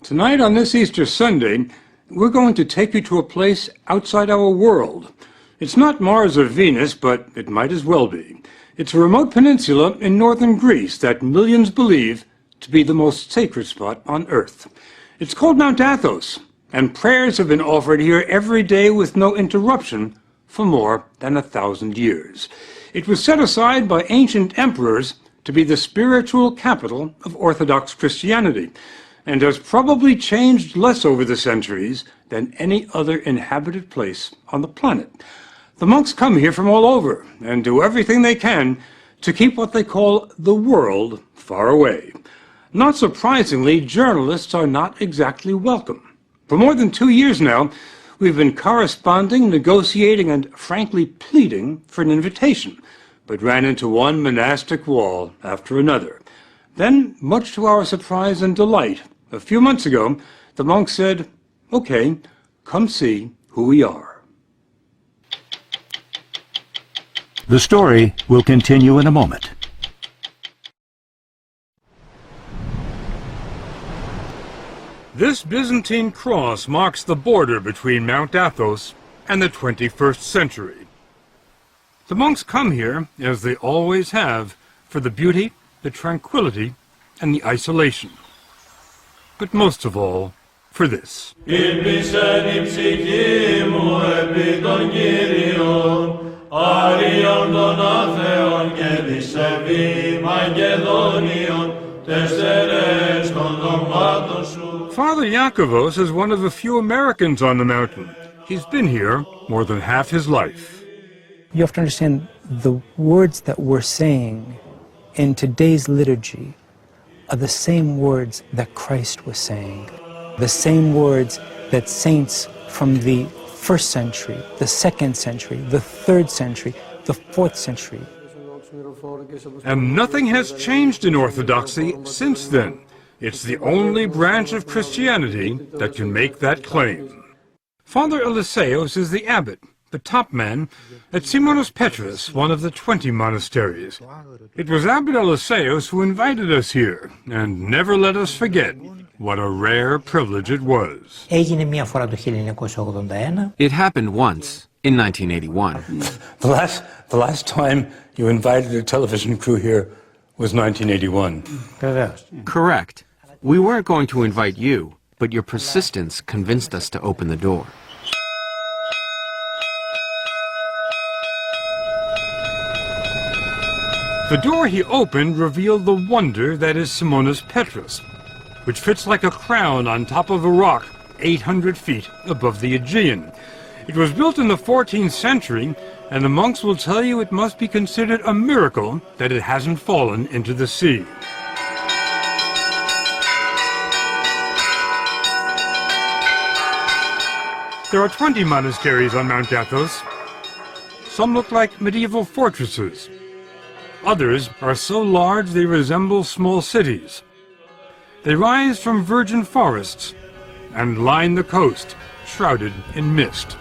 Tonight on this Easter Sunday, we're going to take you to a place outside our world. It's not Mars or Venus, but it might as well be. It's a remote peninsula in northern Greece that millions believe to be the most sacred spot on Earth. It's called Mount Athos, and prayers have been offered here every day with no interruption for more than 1,000 years. It was set aside by ancient emperors to be the spiritual capital of Orthodox Christianity, and has probably changed less over the centuries than any other inhabited place on the planet. The monks come here from all over and do everything they can to keep what they call the world far away. Not surprisingly, journalists are not exactly welcome. For more than 2 years now, we've been corresponding, negotiating, and frankly pleading for an invitation, but ran into one monastic wall after another. Then, much to our surprise and delight, a few months ago, the monks said, "Okay, come see who we are." The story will continue in a moment. This Byzantine cross marks the border between Mount Athos and the 21st century. The monks come here, as they always have, for the beauty, the tranquility, and the isolation. But most of all, for this. Father Iakovos is one of the few Americans on the mountain. He's been here more than half his life. You have to understand the words that we're saying in today's liturgy are the same words that Christ was saying, the same words that saints from the 1st century, the 2nd century, the 3rd century, the 4th century. And nothing has changed in Orthodoxy since then. It's the only branch of Christianity that can make that claim. Father Eliseos is the abbot, the top man, at Simonos Petros, one of the 20 monasteries. It was Abbot Eliseos who invited us here, and never let us forget what a rare privilege it was. It happened once, in 1981. The last time you invited a television crew here was 1981. Correct. We weren't going to invite you, but your persistence convinced us to open the door. The door he opened revealed the wonder that is Simonos Petros, which fits like a crown on top of a rock 800 feet above the Aegean. It was built in the 14th century, and the monks will tell you it must be considered a miracle that it hasn't fallen into the sea. There are 20 monasteries on Mount Athos. Some look like medieval fortresses. Others are so large they resemble small cities. They rise from virgin forests and line the coast, shrouded in mist.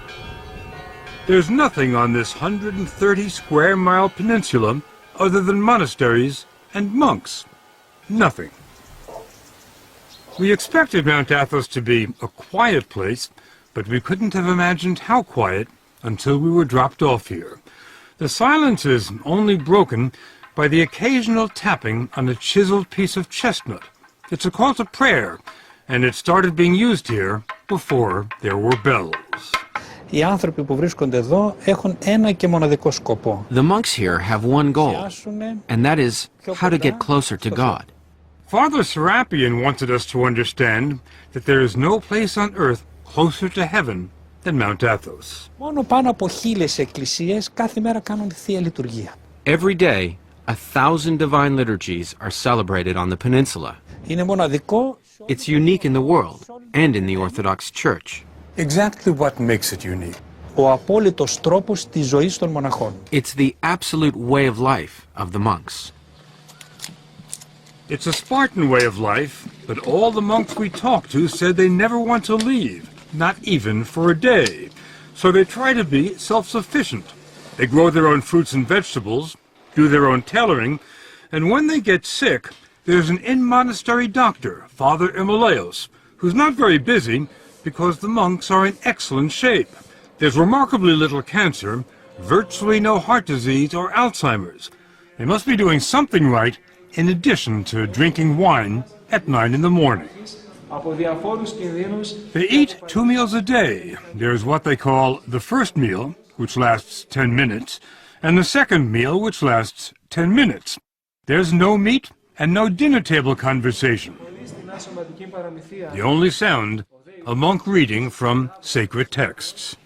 There's nothing on this 130-square-mile peninsula other than monasteries and monks. Nothing. We expected Mount Athos to be a quiet place, but we couldn't have imagined how quiet until we were dropped off here. The silence is only broken by the occasional tapping on a chiseled piece of chestnut. It's a call to prayer, and it started being used here before there were bells. The monks here have one goal, and that is how to get closer to God. Father Serapion wanted us to understand that there is no place on earth closer to heaven than Mount Athos. Every day, 1,000 divine liturgies are celebrated on the peninsula. It's unique in the world and in the Orthodox Church. Exactly what makes it unique? It's the absolute way of life of the monks. It's a Spartan way of life, but all the monks we talked to said they never want to leave, not even for a day. So they try to be self-sufficient. They grow their own fruits and vegetables, do their own tailoring, and when they get sick, there's an in-monastery doctor, Father Emeleos, who's not very busy because the monks are in excellent shape. There's remarkably little cancer, virtually no heart disease or Alzheimer's. They must be doing something right in addition to drinking wine at 9 in the morning. They eat 2 meals a day. There's what they call the first meal, which lasts 10 minutes, and the second meal, which lasts 10 minutes. There's no meat and no dinner table conversation. The only sound, a monk reading from sacred texts.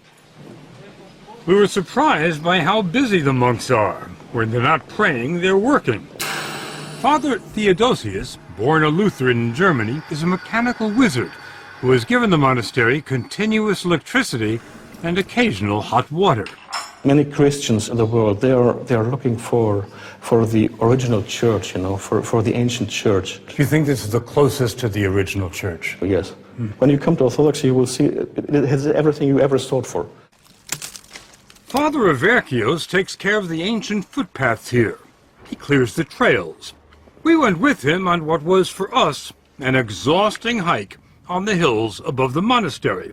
We were surprised by how busy the monks are. When they're not praying, they're working. Father Theodosius, born a Lutheran in Germany, is a mechanical wizard who has given the monastery continuous electricity and occasional hot water. Many Christians in the world, they are looking for the original church, for the ancient church. Do you think this is the closest to the original church? Yes. When you come to Orthodoxy, you will see it has everything you ever sought for. Father Averkios takes care of the ancient footpaths here. He clears the trails. We went with him on what was for us an exhausting hike on the hills above the monastery.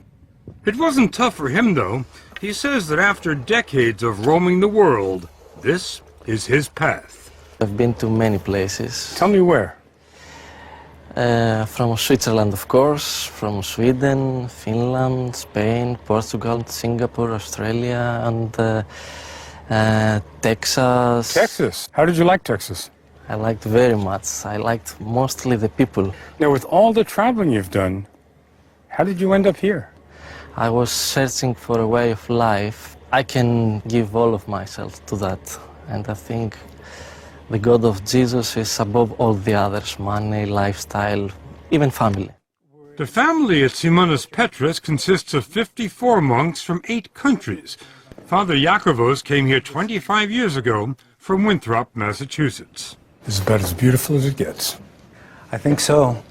It wasn't tough for him, though. He says that after decades of roaming the world, this is his path. I've been to many places. Tell me where. From Switzerland, of course, from Sweden, Finland, Spain, Portugal, Singapore, Australia, and Texas. Texas. How did you like Texas? I liked very much. I liked mostly the people. Now, with all the traveling you've done, how did you end up here? I was searching for a way of life. I can give all of myself to that. And I think the God of Jesus is above all the others, money, lifestyle, even family. The family at Simonas Petras consists of 54 monks from 8 countries. Father Yakovos came here 25 years ago from Winthrop, Massachusetts. This is about as beautiful as it gets. I think so.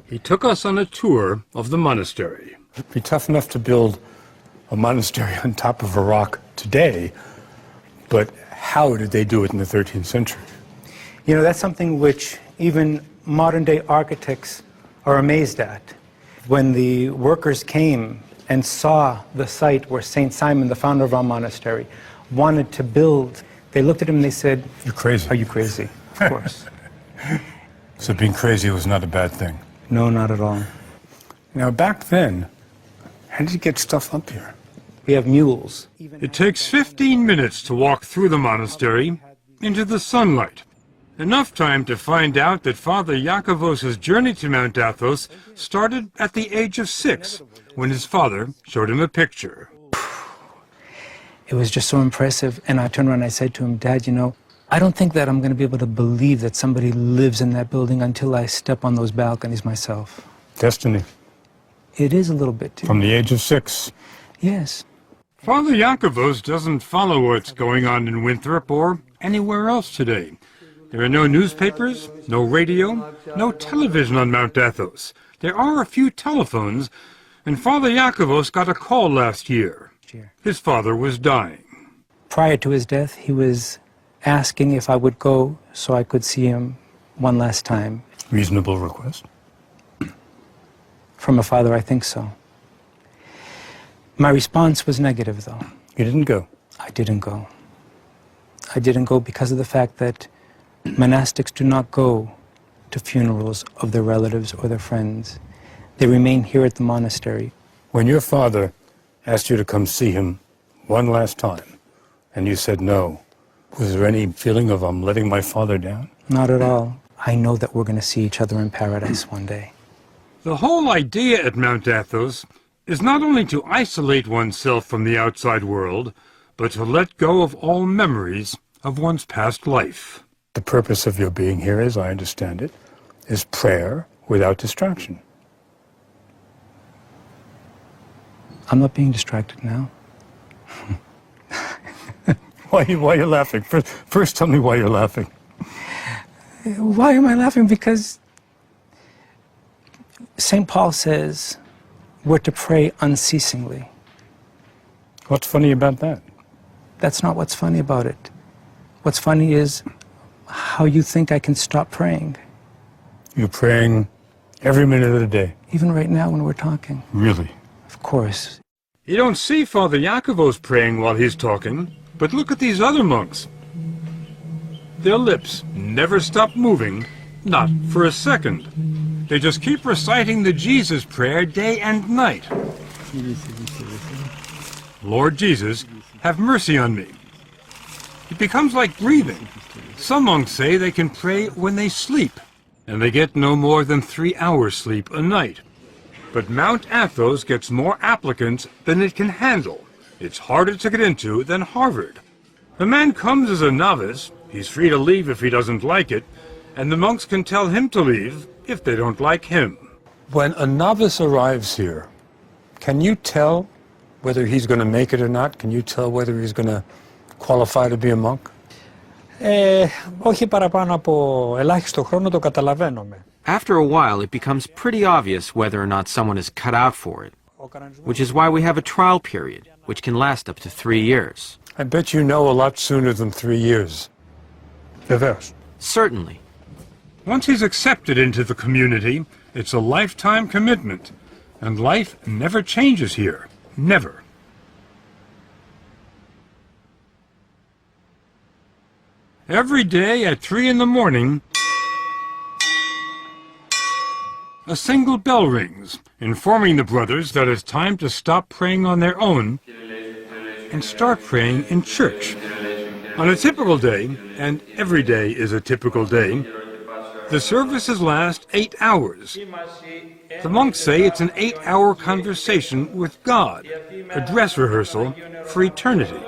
He took us on a tour of the monastery. It'd be tough enough to build a monastery on top of a rock today, but how did they do it in the 13th century? You know, that's something which even modern-day architects are amazed at. When the workers came and saw the site where St. Simon, the founder of our monastery, wanted to build, they looked at him and they said, "You're crazy." "Are you crazy?" Of course. So being crazy was not a bad thing? No, not at all. Now, back then, how did you get stuff up here? We have mules. It takes 15 minutes to walk through the monastery into the sunlight. Enough time to find out that Father Yakovos' journey to Mount Athos started at the age of 6, when his father showed him a picture. It was just so impressive, and I turned around and I said to him, "Dad, you know, I don't think that I'm going to be able to believe that somebody lives in that building until I step on those balconies myself." Destiny. It is a little bit, too. From the age of 6. Yes. Father Yakovos doesn't follow what's going on in Winthrop or anywhere else today. There are no newspapers, no radio, no television on Mount Athos. There are a few telephones, and Father Yakovos got a call last year. His father was dying. Prior to his death, he was asking if I would go so I could see him one last time. Reasonable request. From a father, I think so. My response was negative, though. You didn't go? I didn't go. I didn't go because of the fact that monastics do not go to funerals of their relatives or their friends. They remain here at the monastery. When your father asked you to come see him one last time, and you said no, was there any feeling of I'm letting my father down? Not at all. I know that we're going to see each other in paradise one day. The whole idea at Mount Athos is not only to isolate oneself from the outside world, but to let go of all memories of one's past life. The purpose of your being here, as I understand it, is prayer without distraction. I'm not being distracted now. Why are you laughing? First tell me why you're laughing. Why am I laughing? Because St. Paul says we're to pray unceasingly. What's funny about that? That's not what's funny about it. What's funny is how you think I can stop praying. You're praying Every minute of the day. Even right now when we're talking. Really? Of course. You don't see Father Yakovos praying while he's talking, but look at these other monks. Their lips never stop moving, not for a second. They just keep reciting the Jesus prayer day and night. Lord Jesus, have mercy on me. It becomes like breathing. Some monks say they can pray when they sleep, and they get no more than 3 hours sleep a night. But Mount Athos gets more applicants than it can handle. It's harder to get into than Harvard. The man comes as a novice, he's free to leave if he doesn't like it, and the monks can tell him to leave if they don't like him. When a novice arrives here, can you tell whether he's going to make it or not? Can you tell whether he's going to qualify to be a monk? Όχι παραπάνω από ελάχιστο χρόνο το καταλαβαίνουμε. After a while, it becomes pretty obvious whether or not someone is cut out for it, which is why we have a trial period, which can last up to 3 years. I bet you know a lot sooner than 3 years. Vevers. Certainly. Once he's accepted into the community, it's a lifetime commitment, and life never changes here. Never. Every day at 3 in the morning, a single bell rings, informing the brothers that it's time to stop praying on their own and start praying in church. On a typical day, and every day is a typical day, the services last 8 hours. The monks say it's an 8-hour conversation with God, a dress rehearsal for eternity.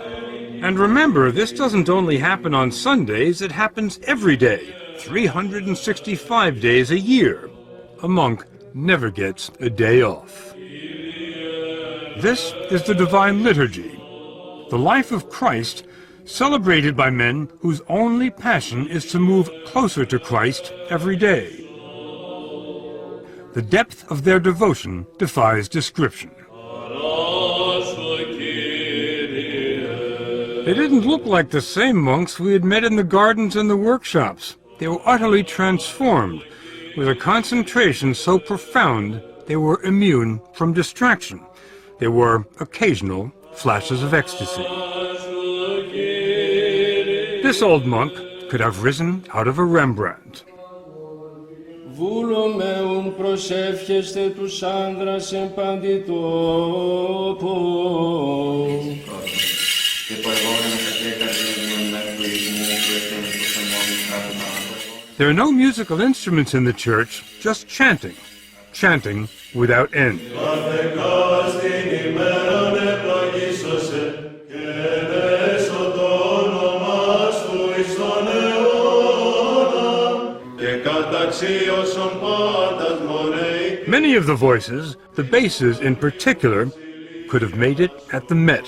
And remember, this doesn't only happen on Sundays, it happens every day, 365 days a year. A monk never gets a day off. This is the Divine Liturgy, the life of Christ celebrated by men whose only passion is to move closer to Christ every day. The depth of their devotion defies description. They didn't look like the same monks we had met in the gardens and the workshops. They were utterly transformed, with a concentration so profound they were immune from distraction. There were occasional flashes of ecstasy. This old monk could have risen out of a Rembrandt. Βούλομεουν προσεύχεστε τους άνδρας εν παντή τόπο. There are no musical instruments in the church, just chanting. Chanting without end. Many of the voices, the basses in particular, could have made it at the Met.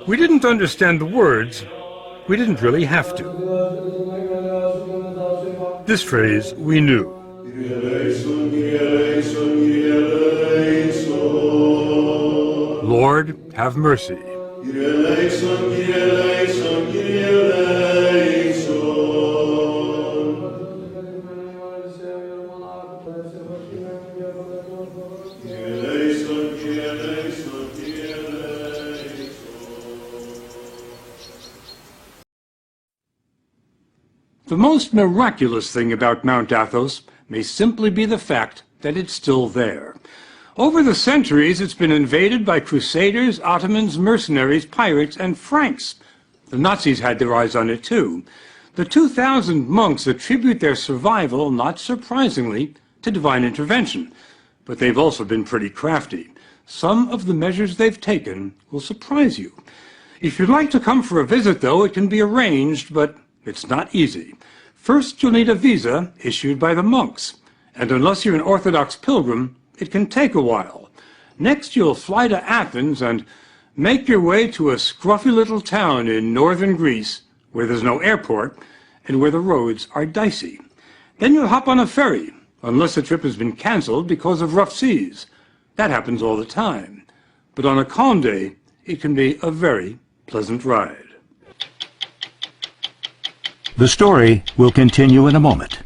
We didn't understand the words. We didn't really have to. This phrase we knew. Lord, have mercy. The most miraculous thing about Mount Athos may simply be the fact that it's still there. Over the centuries, it's been invaded by crusaders, Ottomans, mercenaries, pirates, and Franks. The Nazis had their eyes on it too. The 2,000 monks attribute their survival, not surprisingly, to divine intervention. But they've also been pretty crafty. Some of the measures they've taken will surprise you. If you'd like to come for a visit, though, it can be arranged, but it's not easy. First, you'll need a visa issued by the monks. And unless you're an Orthodox pilgrim, it can take a while. Next, you'll fly to Athens and make your way to a scruffy little town in northern Greece where there's no airport and where the roads are dicey. Then you'll hop on a ferry, unless the trip has been canceled because of rough seas. That happens all the time. But on a calm day, it can be a very pleasant ride. The story will continue in a moment.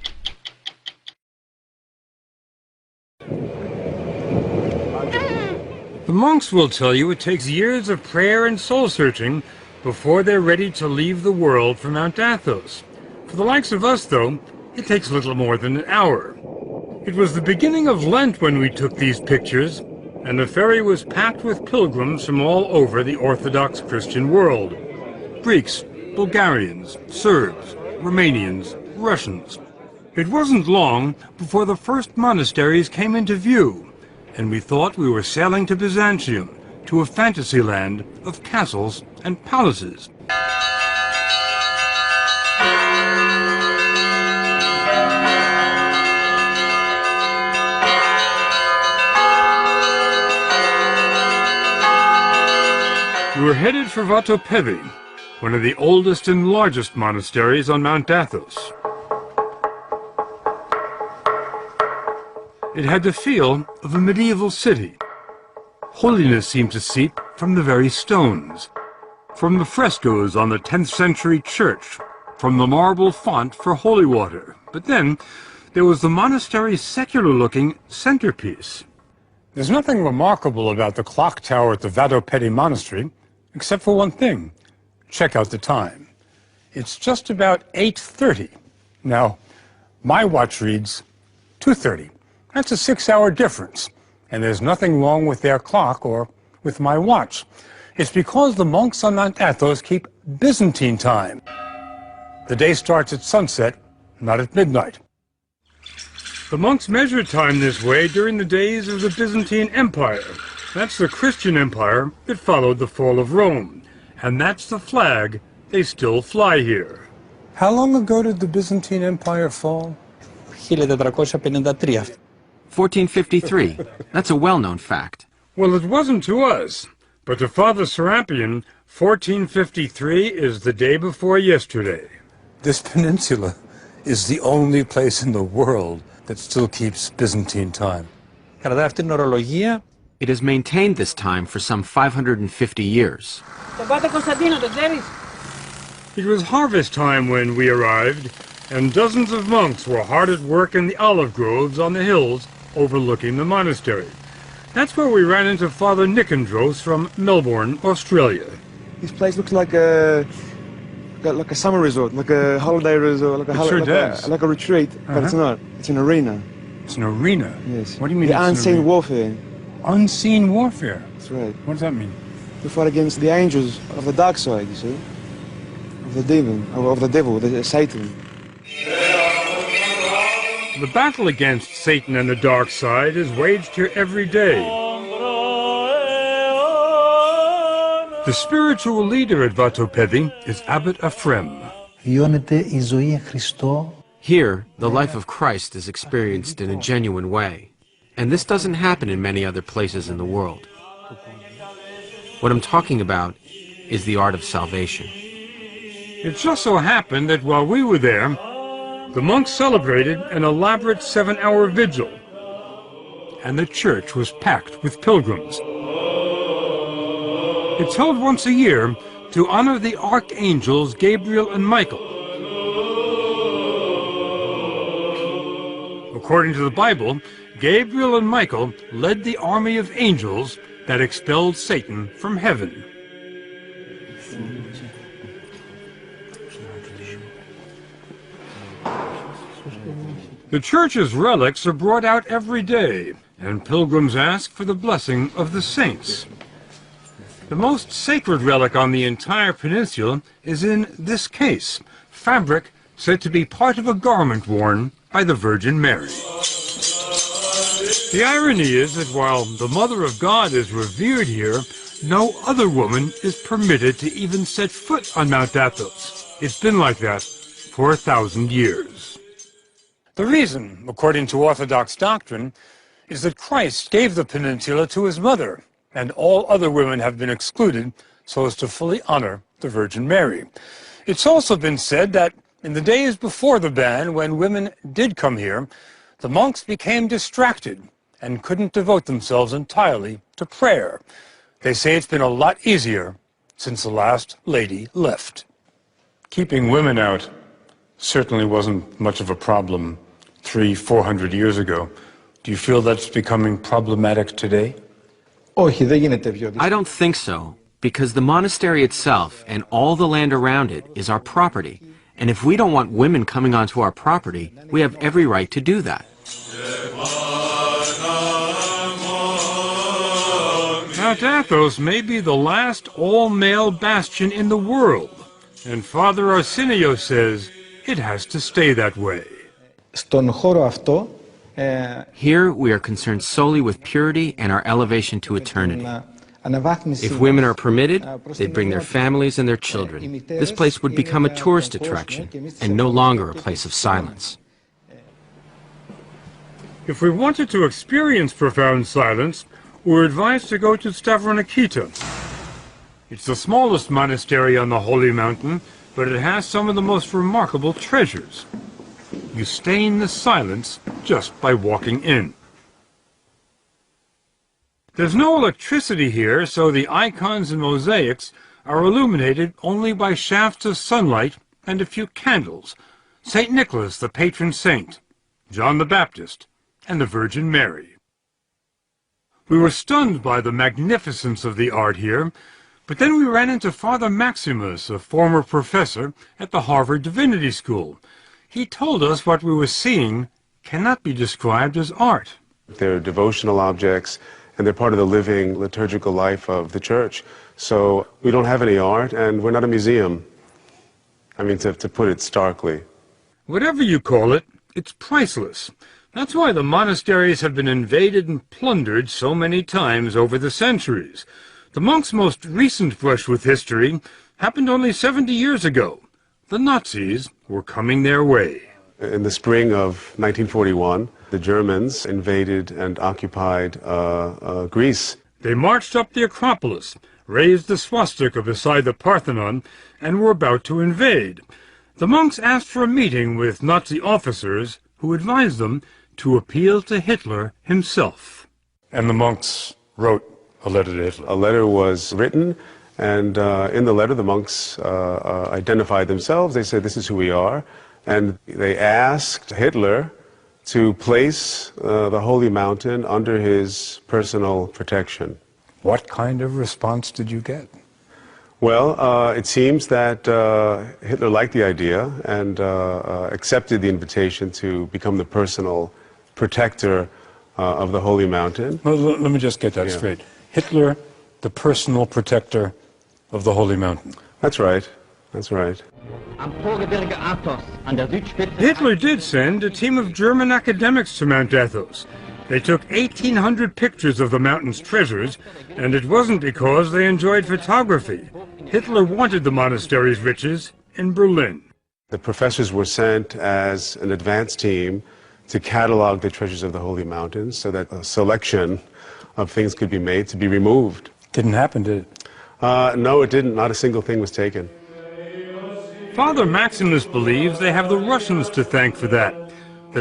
The monks will tell you it takes years of prayer and soul-searching before they're ready to leave the world for Mount Athos. For the likes of us, though, it takes little more than an hour. It was the beginning of Lent when we took these pictures, and the ferry was packed with pilgrims from all over the Orthodox Christian world. Greeks, Bulgarians, Serbs, Romanians, Russians. It wasn't long before the first monasteries came into view, and we thought we were sailing to Byzantium, to a fantasy land of castles and palaces. We were headed for Vatopedi, one of the oldest and largest monasteries on Mount Athos. It had the feel of a medieval city. Holiness seemed to seep from the very stones, from the frescoes on the 10th century church, from the marble font for holy water. But then there was the monastery's secular-looking centerpiece. There's nothing remarkable about the clock tower at the Vatopedi Monastery, except for one thing. Check out the time. It's just about 8:30. Now, my watch reads 2:30. That's a 6-hour difference, and there's nothing wrong with their clock or with my watch. It's because the monks on Mount Athos keep Byzantine time. The day starts at sunset, not at midnight. The monks measured time this way during the days of the Byzantine Empire. That's the Christian empire that followed the fall of Rome. And that's the flag they still fly here. How long ago did the Byzantine Empire fall? 1453. That's a well-known fact. Well, it wasn't to us. But to Father Serapion, 1453 is the day before yesterday. This peninsula is the only place in the world that still keeps Byzantine time. It has maintained this time for some 550 years. It was harvest time when we arrived, and dozens of monks were hard at work in the olive groves on the hills overlooking the monastery. That's where we ran into Father Nikandros from Melbourne, Australia. This place looks like a summer resort, like a holiday resort, like a retreat, but it's not. It's an arena. It's an arena? Yes. What do you mean? The unseen warfare. Unseen warfare? That's right. What does that mean? To fight against the angels of the dark side, you see, of the demon, of the devil, Satan. The battle against Satan and the dark side is waged here every day. The spiritual leader at Vatopedi is Abbot Ephrem. Here, the life of Christ is experienced in a genuine way. And this doesn't happen in many other places in the world. What I'm talking about is the art of salvation. It just so happened that while we were there, the monks celebrated an elaborate 7-hour vigil, and the church was packed with pilgrims. It's held once a year to honor the archangels Gabriel and Michael. According to the Bible, Gabriel and Michael led the army of angels that expelled Satan from heaven. The church's relics are brought out every day, and pilgrims ask for the blessing of the saints. The most sacred relic on the entire peninsula is in this case, fabric said to be part of a garment worn by the Virgin Mary. The irony is that while the Mother of God is revered here, no other woman is permitted to even set foot on Mount Athos. It's been like that for 1,000 years. The reason, according to Orthodox doctrine, is that Christ gave the peninsula to his mother, and all other women have been excluded so as to fully honor the Virgin Mary. It's also been said that in the days before the ban, when women did come here, the monks became distracted and couldn't devote themselves entirely to prayer. They say it's been a lot easier since the last lady left. Keeping women out certainly wasn't much of a problem 300-400 years ago. Do you feel that's becoming problematic today? I don't think so, because the monastery itself and all the land around it is our property. And if we don't want women coming onto our property, we have every right to do that. Mount Athos may be the last all-male bastion in the world, and Father Arsenio says it has to stay that way. Here we are concerned solely with purity and our elevation to eternity. If women are permitted, they'd bring their families and their children. This place would become a tourist attraction and no longer a place of silence. If we wanted to experience profound silence, we're advised to go to Stavronikita. It's the smallest monastery on the Holy Mountain, but it has some of the most remarkable treasures. You stain the silence just by walking in. There's no electricity here, so the icons and mosaics are illuminated only by shafts of sunlight and a few candles. St. Nicholas, the patron saint, John the Baptist, and the Virgin Mary. We were stunned by the magnificence of the art here, but then we ran into Father Maximus, a former professor at the Harvard Divinity School. He told us what we were seeing cannot be described as art. They're devotional objects, and they're part of the living liturgical life of the church. So we don't have any art, and we're not a museum. I mean, to put it starkly. Whatever you call it, it's priceless. That's why the monasteries have been invaded and plundered so many times over the centuries. The monks' most recent brush with history happened only 70 years ago. The Nazis were coming their way. In the spring of 1941, the Germans invaded and occupied Greece. They marched up the Acropolis, raised the swastika beside the Parthenon, and were about to invade. The monks asked for a meeting with Nazi officers who advised them to appeal to Hitler himself. And the monks wrote a letter to Hitler. A letter was written, and in the letter the monks identified themselves. They said, "This is who we are." And they asked Hitler to place the Holy Mountain under his personal protection. What kind of response did you get? Well, it seems that Hitler liked the idea and accepted the invitation to become the personal protector of the Holy Mountain. Well, let me just get that straight. Hitler, the personal protector of the Holy Mountain. That's right. That's right. Hitler did send a team of German academics to Mount Athos. They took 1,800 pictures of the mountain's treasures, and it wasn't because they enjoyed photography. Hitler wanted the monastery's riches in Berlin. The professors were sent as an advance team to catalog the treasures of the Holy Mountains so that a selection of things could be made to be removed. Didn't happen, did it? No, it didn't. Not a single thing was taken. Father Maximus believes they have the Russians to thank for that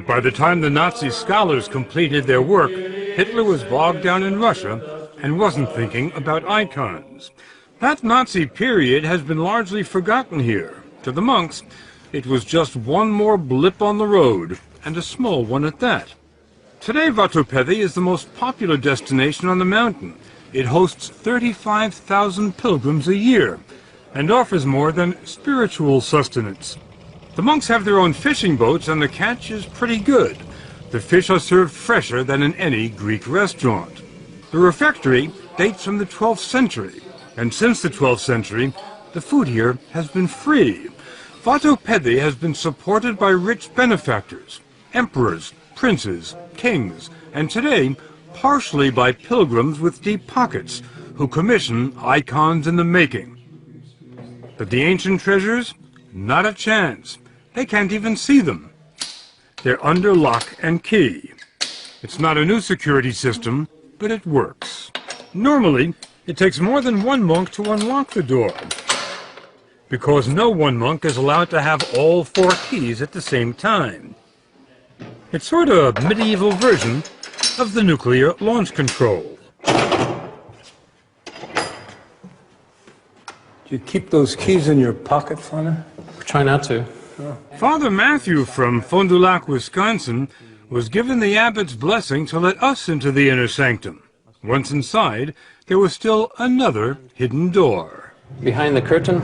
by the time the Nazi scholars completed their work, Hitler was bogged down in Russia and wasn't thinking about icons. That Nazi period has been largely forgotten here. To the monks, it was just one more blip on the road, and a small one at that. Today, Vatopedi is the most popular destination on the mountain. It hosts 35,000 pilgrims a year and offers more than spiritual sustenance. The monks have their own fishing boats, and the catch is pretty good. The fish are served fresher than in any Greek restaurant. The refectory dates from the 12th century, and since the 12th century, the food here has been free. Vatopedi has been supported by rich benefactors, emperors, princes, kings, and today, partially by pilgrims with deep pockets who commission icons in the making. But the ancient treasures? Not a chance. They can't even see them. They're under lock and key. It's not a new security system, but it works. Normally, it takes more than one monk to unlock the door, because no one monk is allowed to have all 4 keys at the same time. It's sort of a medieval version of the nuclear launch control. Do you keep those keys in your pocket, Father? Try not to. Father Matthew from Fond du Lac, Wisconsin, was given the abbot's blessing to let us into the inner sanctum. Once inside, there was still another hidden door. Behind the curtain,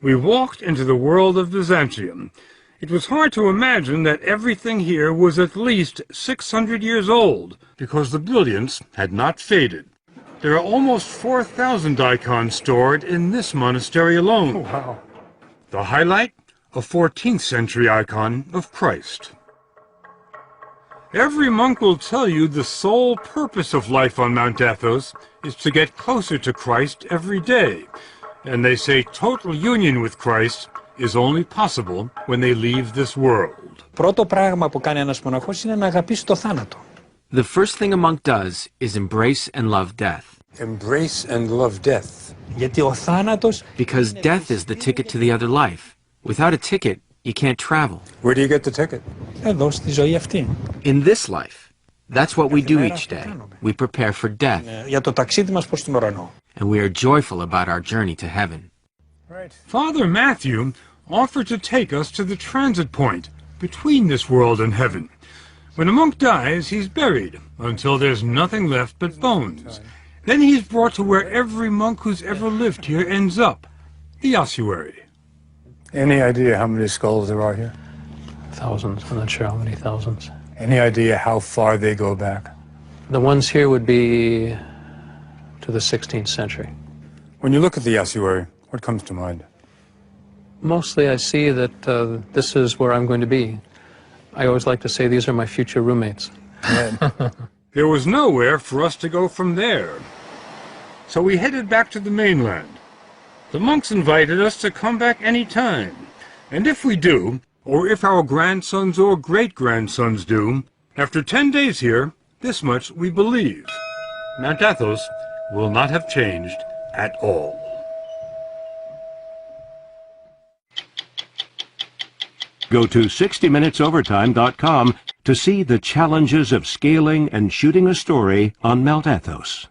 We walked into the world of Byzantium. It was hard to imagine that everything here was at least 600 years old, because the brilliance had not faded. There are almost 4,000 icons stored in this monastery alone. Oh, wow. The highlight? A 14th century icon of Christ. Every monk will tell you the sole purpose of life on Mount Athos is to get closer to Christ every day. And they say total union with Christ is only possible when they leave this world. Πρώτο πράγμα που κάνει ένας μοναχός είναι να αγαπήσει το θάνατο. The first thing a monk does is embrace and love death. Embrace and love death. Γιατί ο θάνατος... Because death is the ticket to the other life. Without a ticket, you can't travel. Where do you get the ticket? Εδώ στη ζωή αυτή. In this life, that's what we do each day. We prepare for death. Για το ταξίδι μας προς τον ουρανό. And we are joyful about our journey to heaven. Father Matthew offered to take us to the transit point between this world and heaven. When a monk dies, he's buried until there's nothing left but bones. Then he's brought to where every monk who's ever lived here ends up, the ossuary. Any idea how many skulls there are here? thousands. I'm not sure how many thousands. Any idea how far they go back? The ones here would be to the 16th century. When you look at the ossuary, what comes to mind? Mostly I see that this is where I'm going to be. I always like to say these are my future roommates. There was nowhere for us to go from there. So we headed back to the mainland. The monks invited us to come back any time. And if we do, or if our grandsons or great-grandsons do, after 10 days here, this much we believe. Mount Athos will not have changed at all. Go to 60minutesovertime.com to see the challenges of scaling and shooting a story on Mount Athos.